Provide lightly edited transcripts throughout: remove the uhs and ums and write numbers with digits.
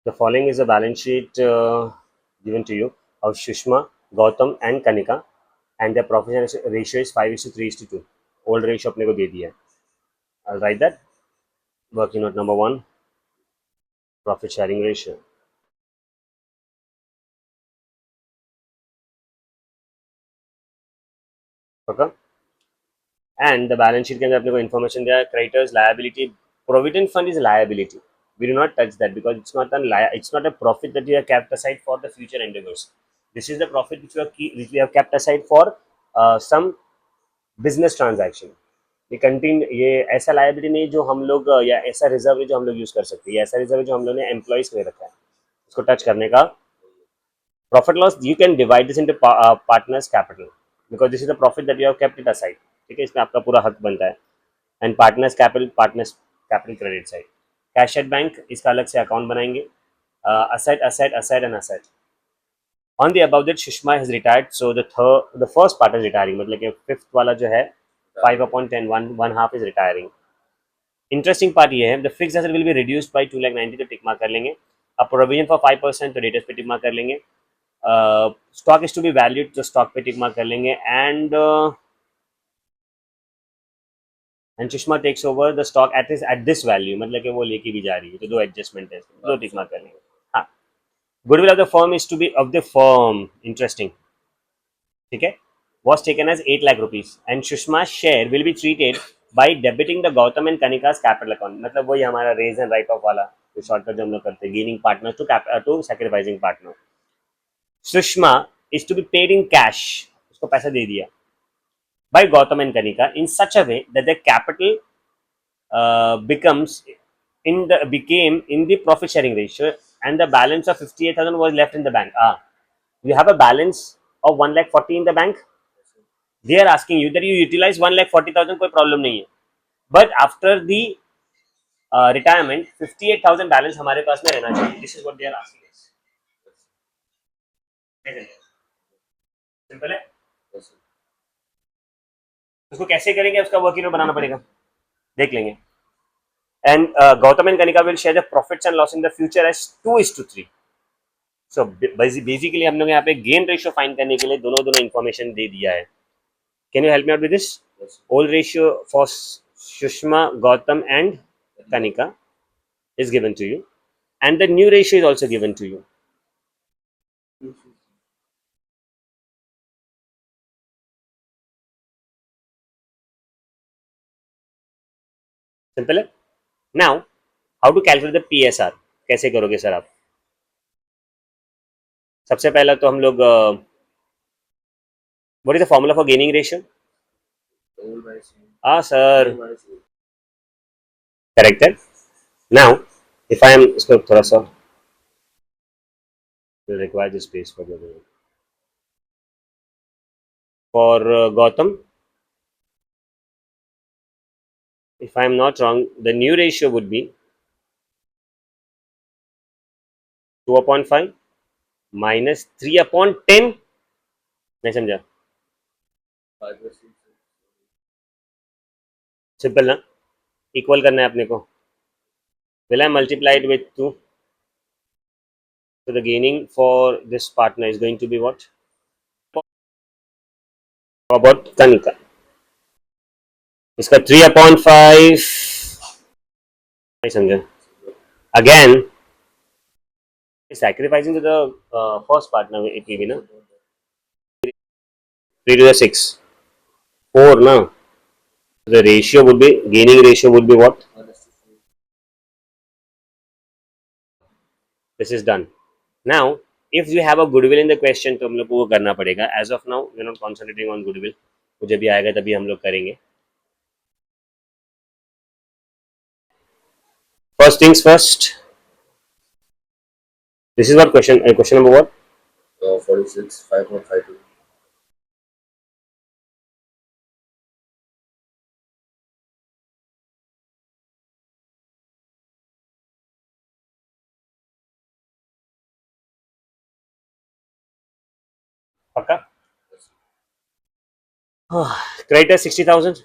The following is a balance sheet given to you of Shushma, Gautam and Kanika, and their profit ratio is 5:3:2. Old ratio अपने को दे दिया है. I'll write that. Working note number 1, profit sharing ratio. Okay? And the balance sheet के अंदर अपने को information दिया है. Creditors liability, provident fund is liability. We do not touch that because it's not a profit that you have kept aside for the future endeavors. This is the profit which we have kept aside for some business transaction. ये ऐसा liability नहीं जो हम लोग या ऐसा reserve है जो हम लोग यूज कर सकते हैं. ये ऐसा रिजर्व है जो हम लोग ने एम्प्लॉइज में रखा है, उसको टच करने का. Profit loss you can divide this into partners capital because this is the profit that you have kept it aside. ठीक है, इसमें आपका पूरा हक बनता है. And partners capital credit side. Cash at bank, इसका अलग से अकाउंट बनाएंगे. Asset asset asset and asset. On the about that Sushma has retired, so the first part is retiring, मतलब कि फिफ्थ वाला जो है 5/10, one half is retiring. Interesting part ये है, the fix asset will be reduced by 2,90,000, तो टिक mark कर लेंगे. अब प्रोविजन फॉर 5%, तो डेटर्स पे टिक मार्क कर लेंगे. Stock is to be valued, तो स्टॉक पे टिक मार्क कर लेंगे. And Sushma takes over the stock at this value, मतलब कि वो लेके भी जा रही है, तो दो एडजस्टमेंट है, दो टिक मार्क कर लेंगे. हाँ, goodwill of the firm is to be of the firm. Interesting. ठीक है, was taken as 8 lakh rupees and Shushma's share will be treated by debiting the Gautam and Kanika's capital account. मतलब वही हमारा raise and write off वाला जो shortcut जो हम लोग करते हैं, gaining partners to sacrificing partner. Sushma is to be paid in cash, उसको पैसा दे दिया, by Gautam and Kanika in such a way that the capital became in the profit sharing ratio and the balance of 58,000 was left in the bank. You have a balance of 1,40,000 in the bank. They are asking you that you utilize 1,40,000, कोई problem नहीं है, but after the retirement 58,000 balance हमारे पास में रहना चाहिए. This is what they are asking. Simple है. उसको कैसे करेंगे, उसका वर्किंग नोट बनाना पड़ेगा, देख लेंगे. And Gautam and Kanika will share the profits and loss in the future as 2:3. So basically हम लोग यहाँ पे गेन रेशियो फाइंड करने के लिए दोनों दोनों इन्फॉर्मेशन दे दिया है. Can you help me out with this? Old ratio for Sushma, Gautam and Kanika is given to you, and the new ratio is also given to you. Simple है. Now, how to calculate the PSR? कैसे करोगे sir आप? सबसे पहला तो हम लोग what is the formula for gaining ratio? Sir. Corrected. Now, if I am इसको थोड़ा सा will require this space for Gautam. If I am not wrong, the new ratio would be 2/5 minus 3/10. नहीं समझा? सिंपल ना, equal करना है अपने को. Will I multiply it with 2? So the gaining for this partner is going to be what? How about Kanika? इसका 3/5 नहीं समझा. Again, sacrificing to the first partner, it will be na 3 to the 6, 4 na. The ratio would be, gaining ratio would be what? This is done. Now, if you have a goodwill in the question, तो हम लोग को वो करना पड़ेगा. As of now, we are not concentrating on goodwill. वो जब भी आएगा तभी हम लोग करेंगे. First things first. This is what question number what? 46, 5.52. पक्का? Creditor 60,000.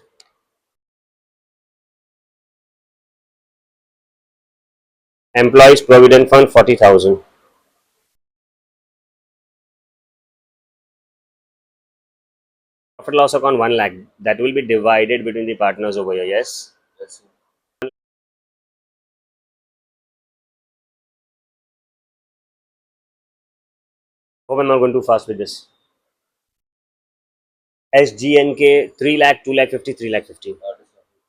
Employees Provident Fund 40,000. Profit loss account 1 lakh. That will be divided between the partners over here. Yes. Yes, sir. Hope I'm not going too fast with this. SGNK 3 lakh, 2 lakh 50, 3 lakh 50. Artist profit.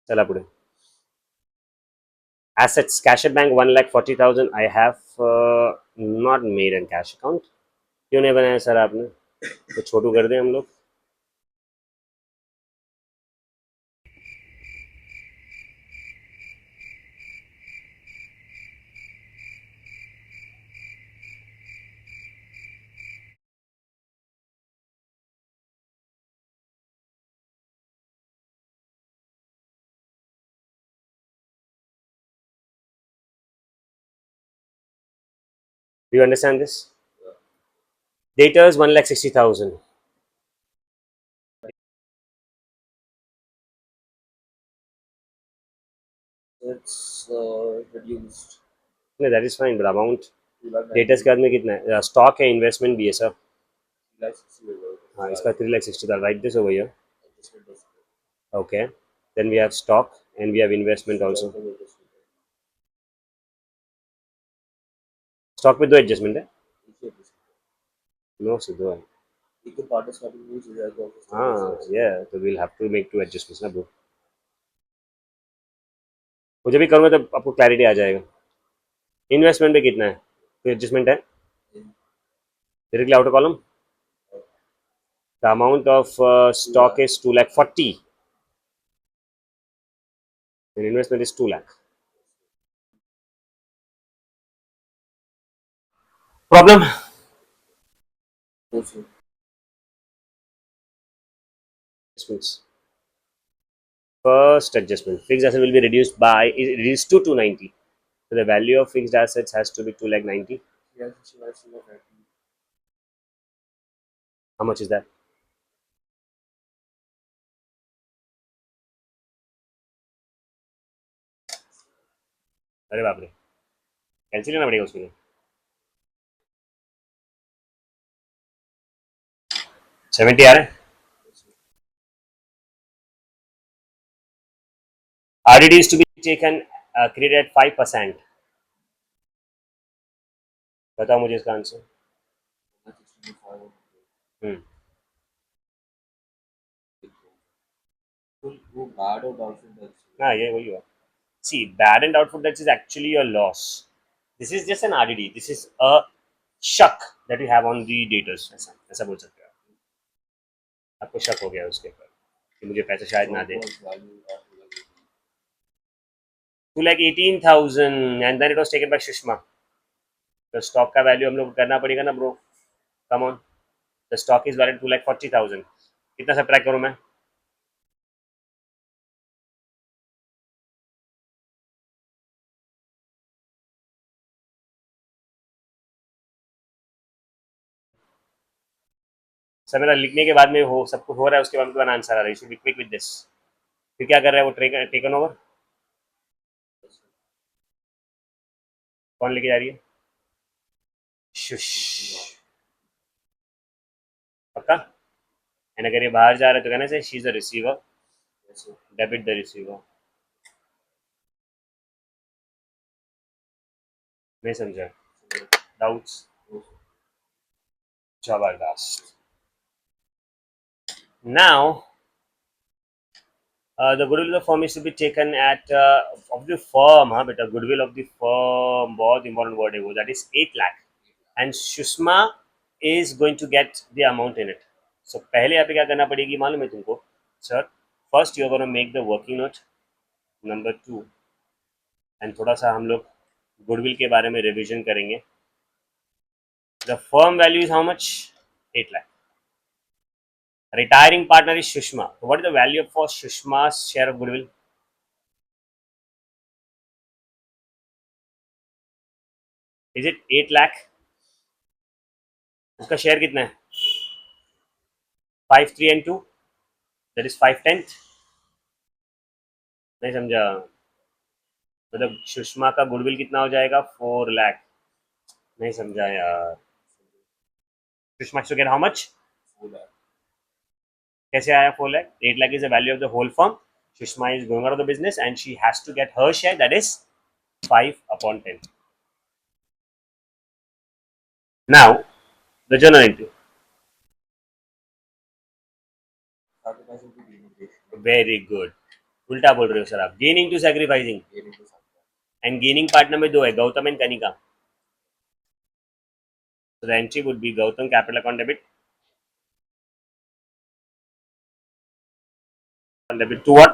चला पुढे. Assets cash at bank 1 lakh 40,000. I have not made a cash account. क्यों नहीं बनाया sir आपने? तो छोटू कर दें हम लोग. Do you understand this? Debtors 1 lakh 60,000. It's reduced. No, that is fine, but amount 2 lakh debtors के बाद में कितना है? Stock है, investment भी है सर. 3 lakh 60 over. हाँ, इसका 3 lakh 60 था. Write this over here. Adjustment of Okay. Then we have stock and we have investment also. adjustment. Stock में दो adjustment है. Equal adjustment. No, सर दो है. Equal partner starting means you have to also हाँ, yeah. So we'll have to make 2 adjustments ना bro. वो जब भी करूँगा तब आपको क्लैरिटी आ जाएगा. इन्वेस्टमेंट पे कितना है? कोई एडजस्टमेंट है? Directly outer column. The amount of stock is 2 lakh 40 and investment is 2 lakh. Problem? Also, Adjustments. First adjustment, fixed asset will be reduced to 290. So the value of fixed assets has to be 2 lakh 90. 3 lakh 60 minus 2 lakh 90. How much is that? अरे बाप रे, cancel करना पड़ेगा उसके लिए. 70 आ रहा है. RDD is to be taken created at 5%. बताओ मुझे इसका आंसर. 65. हम्म. वो bad और doubtful debts. हाँ ये वही हुआ. See, bad and doubtful debts is actually your loss. This is just an RDD. This is a शक that you have on the debtors. ऐसा ऐसा बोल सकते हो आप. आपको शक हो गया उसके ऊपर कि मुझे पैसे शायद ना दे. Was value at 2 lakh 80. 2 lakh 18,000 and then it was taken by Sushma. तो स्टॉक का वैल्यू हम लोग करना पड़ेगा ना bro. Come on. The stock is value 2 lakh 40,000. कितना सब्ट्रैक्ट करूं मैं? सर मेरा लिखने के बाद में हो सब कुछ हो रहा है, उसके बाद में आंसर आ रहा है. You should be quick with this. फिर क्या कर रहा है वो? Taken over. कौन लेके जा रही है? शुश. पक्का. एंड अगर ये बाहर जा रहा है तो कहना चाहिए she is the receiver. Yes, sir. Debit the receiver. नहीं समझा. डाउट्स? जबरदस्त. Now the goodwill of the firm is to be taken at of the firm. हाँ बेटा, goodwill of the firm बहुत important word है वो. That is 8 lakh and Sushma is going to get the amount in it. So पहले यहाँ पे क्या करना पड़ेगी मालूम है तुमको sir? First you are gonna make the working note. Number 2 and थोड़ा सा हम लोग गुडविल के बारे में रिविजन करेंगे. The firm value is how much? 8 lakh. Retiring partner is Sushma. So what is the value for Sushma's share of goodwill? Is it 8 lakh? उसका share कितना है? 5, 3 and 2. That is 5/10। नहीं समझा, मतलब सुषमा का गुडविल कितना हो जाएगा, 4 लाख। नहीं समझा यार। Sushma to get how much, 4 lakh. कैसे आया 4 lakh? 8 lakh is the value of the whole firm. Sushma is going out of the business and she has to get her share, that is 5/10. Now the journal entry. Sacrifice will be gaining ratio. Very good. उल्टा बोल रहे हो sir आप, gaining to sacrificing. Gaining to sacrifice. And gaining partner में दो है, Gautam and Kanika. So the entry would be Gautam capital account debit to what?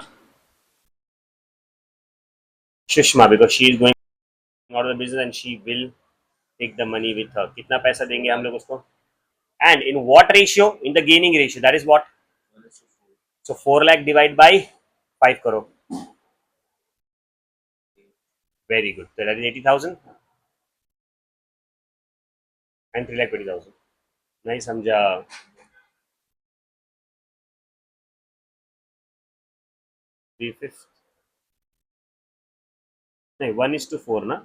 Shushma, because she is going out of the business and she will take the money with her. कितना पैसा देंगे हम लोग उसको? And in what ratio? In the gaining ratio. That is what? 1:4. So 4 lakh divided by 5 crore. Very good. So that is 80,000 and 3,20,000. नहीं समझा. 3/5. नहीं 1:4 ना.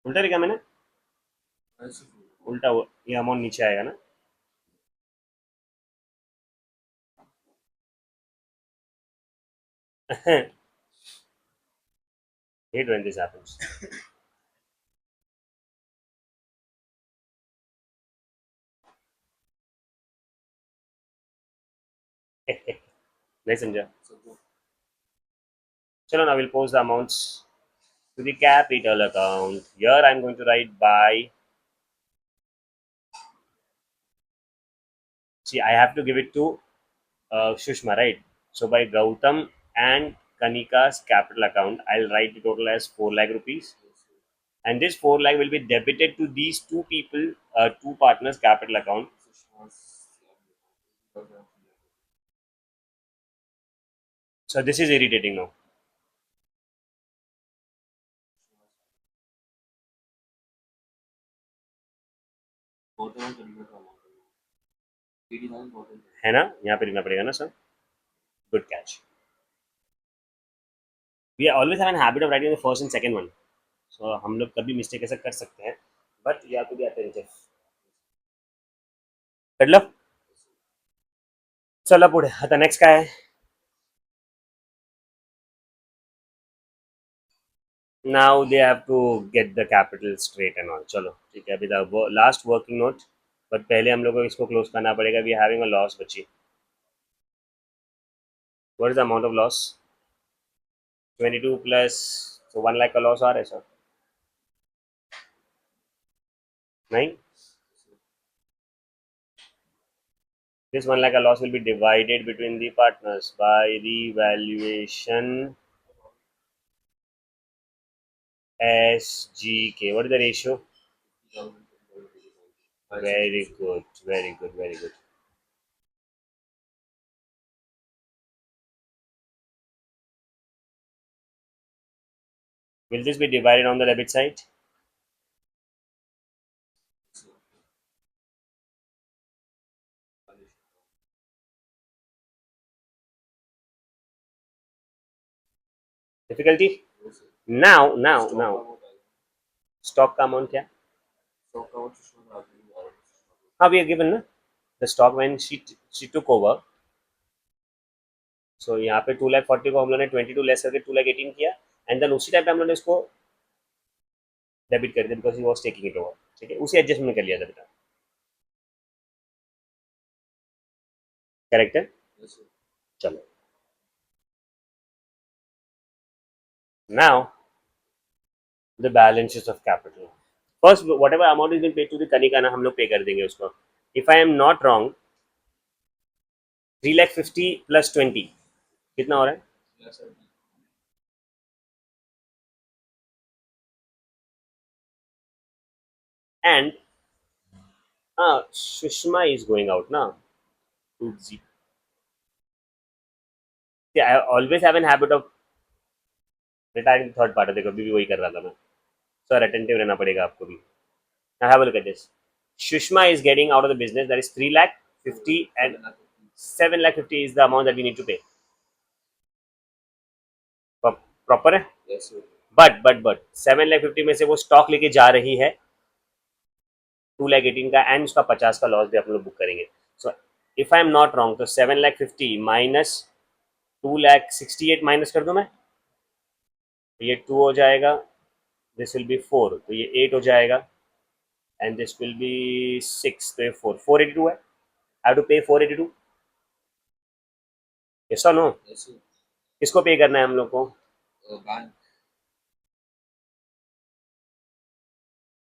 उल्टा लिखा मैंने. 1:4. उल्टा ये अमाउंट नीचे आएगा ना. Hate when this happens. नहीं समझा. So go. चलो now we'll post the amounts to the capital account. Here I'm going to write by. See, I have to give it to Shushma, right? So by Gautam and Kanika's capital account, I'll write the total as 4 lakh rupees. And this 4 lakh will be debited to these two people, two partners' capital account. Sushma's 80,000. So this is irritating now. Gautam and Kanika का amount है. 80,000 Gautam. है ना, यहाँ पे लिखना पड़ेगा ना sir. Good catch. We always have an habit of writing the first and second one. So हम लोग कभी मिस्टेक ऐसा कर सकते हैं. But you have to be attentive. कर लो. चलो पुढे आता नेक्स्ट काय आहे. Now they have to get the capital straight and all. चलो ठीक है, अभी the last working note. But पहले हम लोग को इसको क्लोज करना पड़ेगा. वी हैविंग अ लॉस बची. What is the amount of loss? 22 plus, so 1 lakh का लॉस आ रहा है सर. नहीं, this 1 lakh loss will be divided between the partners by revaluation SGK. What is the ratio? 50,000. Very good, very good, very good. Will this be divided on the debit side? Difficulty? Now. Stock का amount क्या? Stock count Sushma का आदमी और हाँ, we are given ना. The stock when she took over. So यहाँ पे 2,40,000 को हम लोगों ने 22 लेस करके 2,18,000 किया. एंड देन उसी टाइम पे हम लोगों ने इसको डेबिट कर दिया because he was taking it over. ठीक है, उसी एडजस्टमेंट कर लिया था बेटा. करेक्ट है. Yes, sir. चलो. Now the balances of capital. First, whatever amount is being paid to the Kanika ना हम लोग पे कर देंगे उसको. If I am not wrong, 3,50,000 plus 20 कितना हो रहा है? Yes, sir. And Sushma is going out now. Oopsie. Yeah, I always have an habit of retiring the third part. देखो अभी भी वही कर रहा था मैं. सर अटेंटिव रहना पड़ेगा आपको भी. Now have a look at this. Shushma is getting out of the business. That is 3 lakh. 50 and 7,50,000 is the amount that we need to pay. Proper है. Yes, sir. बट 7,50,000 में से वो stock लेके जा रही है 2,18,000 का एंड उसका 50 का लॉस भी आप लोग बुक करेंगे. So if I am not wrong तो 7,50,000 माइनस 2,68,000 माइनस कर दूं मैं, तो ये 2 हो जाएगा, दिस विल बी 4, तो ये 8 हो जाएगा एंड दिस विल बी 6, तो ये 482 है. आई हैव टू पे 482. यस और नो? Yes, sir. किसको पे करना है हम लोग को? Bank.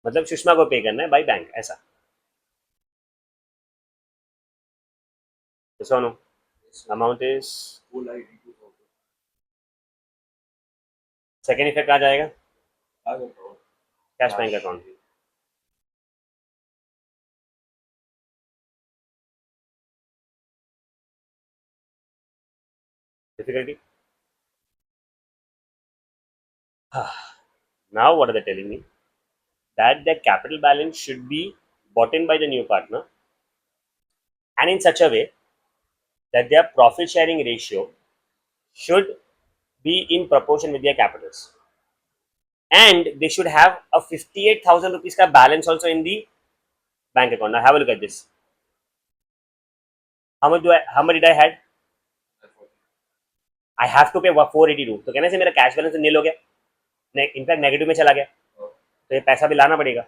मतलब सुषमा को पे करना है बाय बैंक, ऐसा? यस और no? Yes, sir. Amount is 2,82,000. Second effect आ जाएगा I don't know. Cash bank account. Difficulty. Now what are they telling me? That their capital balance should be bought in by the new partner and in such a way that their profit sharing ratio should be in proportion with their capitals. And they should have a 58,000 rupees ka balance also in the bank account. Now have a look at this. How much did I had? I have to pay 482. तो कहने से मेरा cash balance नील हो गया, in fact negative में चला गया, तो ये पैसा भी लाना पड़ेगा,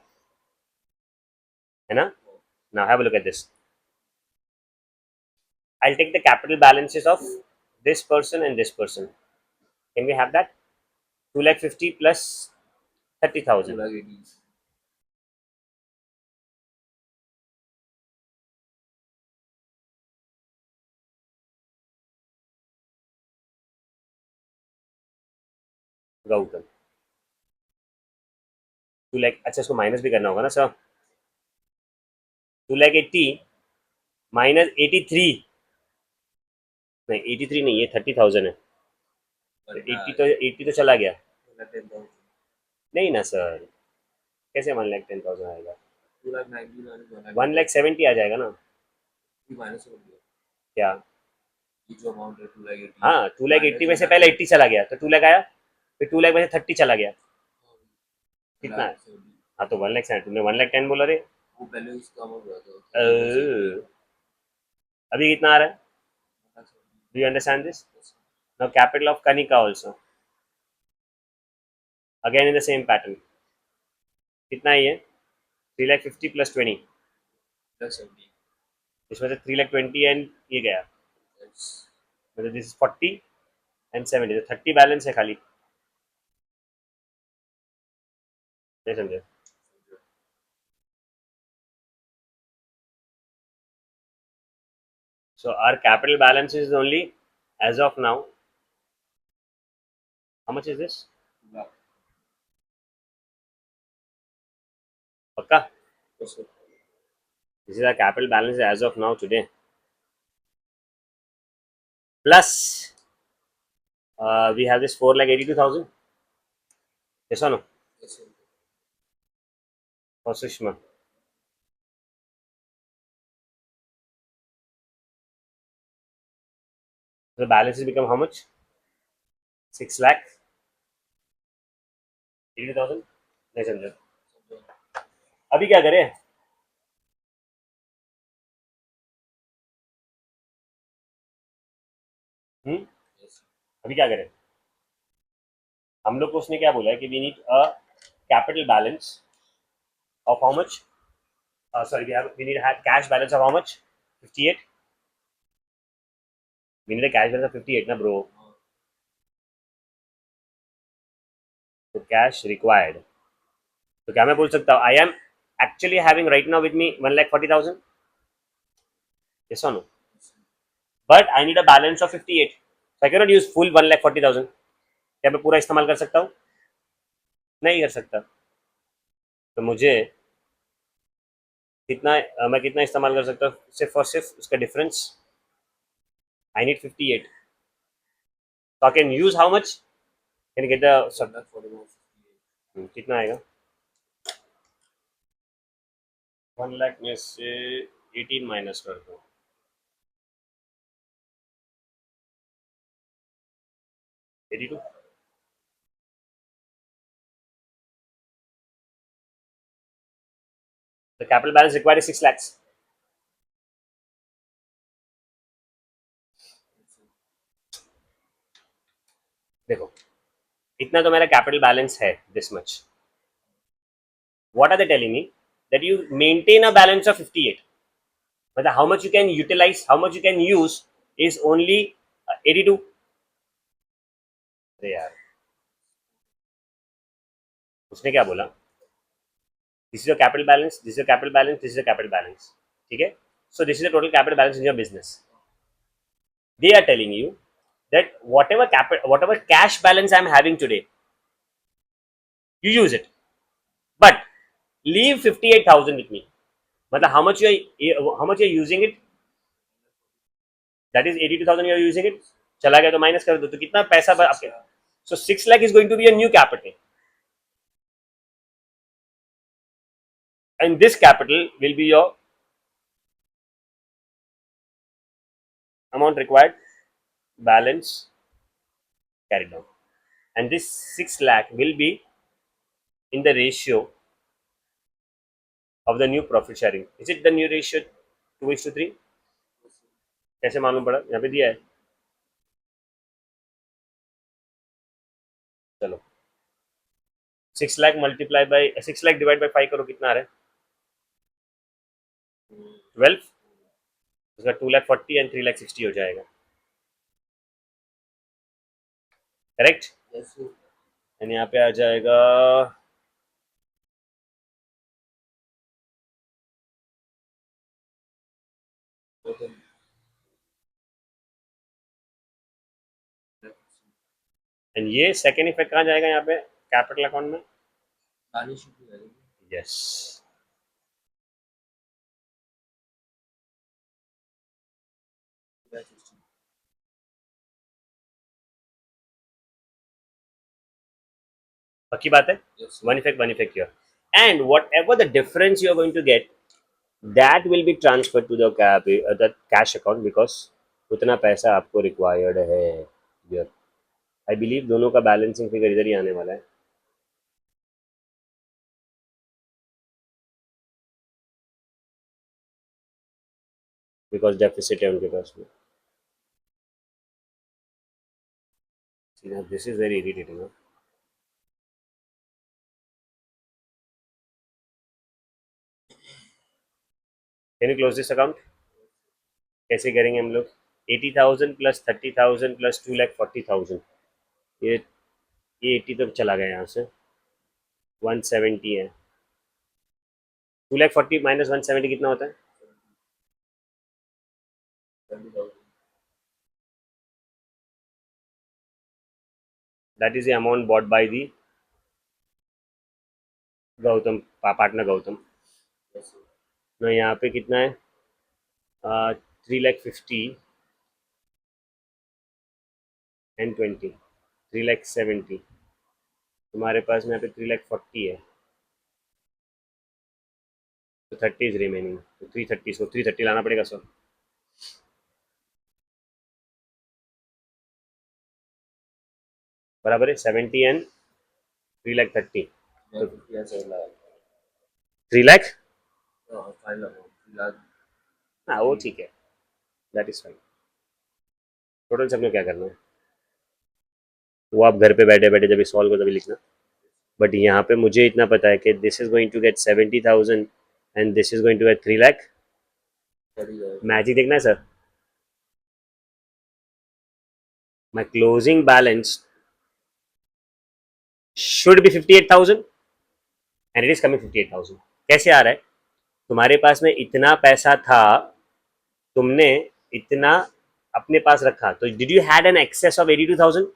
है ना? Now have a look at this. I'll take the capital balances of this person and this person. Can we have that? 2,50,000 plus 30,000. 2,80,000. Gautam 2 lakh. अच्छा, इसको माइनस भी करना होगा ना सर? 2,80,000 माइनस 83, नहीं 83 नहीं, ये 30,000 है. तो 80 तो चला गया. 10,000. नहीं ना सर, कैसे 1,10,000 आएगा? 2,90,000 1,70,000 आ जाएगा ना. माइनस हो गया. क्या? ये जो अमाउंट है 2,80,000. हाँ, 2,80,000 में से पहले 80 चला गया, तो 2 लाख आया, फिर 2 लाख में से 30 चला गया, कितना है? हाँ, तो 1,70,000. तुमने 1,10,000 बोला रे. वो पहले उसका अमाउंट हुआ था. अभी कितना आ रहा है? Do you understand this? Now capital of Kanika also. Again in the same pattern. कितना है ये? 3,50,000 plus 20. इसमें से 3,20,000 एंड ये गया, मतलब दिस इज 40 एंड 70, तो 30 बैलेंस है खाली. नहीं समझे? So our capital balance is only as of now. How much is this? Pakka? This is our capital balance as of now today. Plus, we have this 4,82,000. Yes or no? For Sushma. The balance has become how much? 6,80,000. नहीं समझा. अभी क्या करें? अभी क्या करें? हम लोग को उसने क्या बोला है कि we need a capital balance of how much? Sorry, we need a cash balance of how much? 58. We need a cash balance of 58 ना bro. तो cash required. तो क्या मैं बोल सकता हूँ? I am actually having right now with me 1,40,000. Yes or no? But I need a balance of 58. So I cannot use full 1,40,000. क्या मैं पूरा इस्तेमाल कर सकता हूँ? नहीं कर सकता. तो मुझे कितना, मैं कितना इस्तेमाल कर सकता हूँ? सिर्फ और सिर्फ उसका difference. I need 58. So I can use how much? Can you get the कितना आएगा? 1 लाख में से 18 माइनस कर दो. 82. The capital balance required is 6 lakhs. देखो इतना तो मेरा कैपिटल बैलेंस है, this much. What are they telling me? That you maintain a balance of 58. But how much you can utilize, how much you can use is only 82. अरे यार उसने क्या बोला? This is your capital balance, this is your capital balance, this is your capital balance. ठीक है? So this is the total capital balance in your business. They are telling you that whatever cash balance I'm having today, you use it, but leave 58,000 with me. मतलब how much you're using it, that is 82,000 you're using it. चला गया तो minus कर दो, तो कितना पैसा आपके. So 6 lakh is going to be a new capital, and this capital will be your amount required balance carried down, and this 6 lakh will be in the ratio of the new profit sharing. Is it the new ratio 2:3? कैसे मालूम पड़ा? यहाँ पे दिया है. चलो 6 lakh multiply by 6 lakh divide by 5 करो, कितना आ रहा है? 12. उसका 2,40,000 एंड 3,60,000 हो जाएगा. करेक्ट. Yes, sir. एंड यहाँ पे आ जाएगा Okay. एंड ये सेकेंड इफेक्ट कहाँ जाएगा यहाँ पे कैपिटल अकाउंट में? Balance sheet में जाएगा. यस. Yes, sir. पक्की बात है. Yes, sir. One effect here, and whatever the difference you are going to get, that will be transfer to the cash account, because उतना पैसा आपको required है. आई बिलीव दोनों का बैलेंसिंग फिगर इधर ही आने वाला है. बिकॉज डेफिसिट है उनके पास में. This is very irritating. Can you close this account? कैसे करेंगे हम लोग? 80,000 प्लस 30,000 प्लस 2,40,000. ये 80 तो चला गया यहाँ से. 170 है. 2,40,000 माइनस 170 कितना होता है? 20,000. That is the amount bought by the Gautam, partner Gautam. Yes, sir. ना यहाँ पे कितना है? 3,50,000 एंड 20, 3,70,000. तुम्हारे पास में यहाँ पे 3,40,000 है, तो 30 इज रिमेनिंग. तो 330, इसको 330 लाना पड़ेगा सर. बराबर है 70 and 3,30,000. Yeah, 50 and 7 lakh. 3 lakh. 5 lakh. 3 lakh. हाँ वो ठीक है, दैट इज फाइन. टोटल सबने क्या करना है वो आप घर पे बैठे बैठे जब सॉल्व को तभी लिखना. बट यहाँ पे मुझे इतना पता है कि this is going to get 70,000 and this is going to get 3 lakh. 30 lakh. Magic देखना है sir. My closing balance should be 58,000 and it is coming 58,000. कैसे आ रहा है? तुम्हारे पास में इतना पैसा था, तुमने इतना अपने पास रखा, तो did you had an excess of 82,000?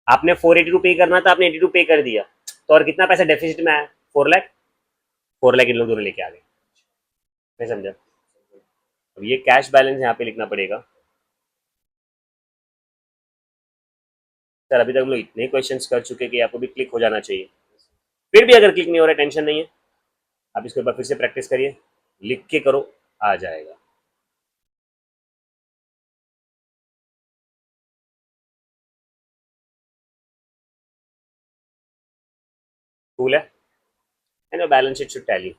आपने 482 पे करना था, आपने 82 पे कर दिया, तो और कितना पैसा डेफिसिट में आया? 4 लाख. 4 लाख इन लोग दोनों लेके आ गए. मैं समझा. अब ये कैश बैलेंस यहाँ पे लिखना पड़ेगा. सर अभी तक हम लोग इतने क्वेश्चंस कर चुके कि आपको भी क्लिक हो जाना चाहिए. फिर भी अगर क्लिक नहीं हो रहा है, टेंशन नहीं है, आप इसको एक बार फिर से प्रैक्टिस करिए, लिख के करो, आ जाएगा. Cool है? And your balance sheet should tally.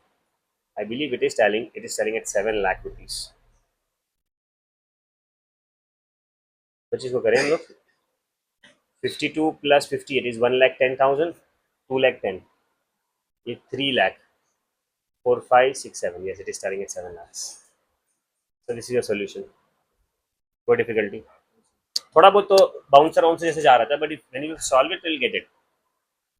I believe it is tallying. It is selling at 7 lakh rupees. तो चीज़ को करें हम लोग 52 plus 50 it is 1,10,000, 2,10,000, ये 3 lakh, 4, 5, 6, 7. Yes, it is starting at 7 lakhs. So this is your solution. कोई difficulty थोड़ा बहुत तो बाउंसर बाउंसर जैसे जा रहा था, but when you solve it will get it.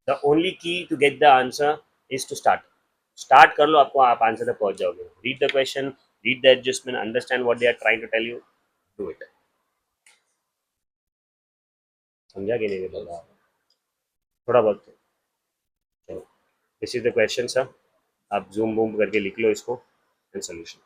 The only key to get the answer is to start कर लो, आपको आप आंसर तक पहुंच जाओगे. Read the question, read the adjustment, understand what they are trying to tell you, do it. समझा कि नहीं बोला थोड़ा बहुत तो. चलो, this is the question sir. आप जूम बूम करके लिख लो इसको एंड सोल्यूशन.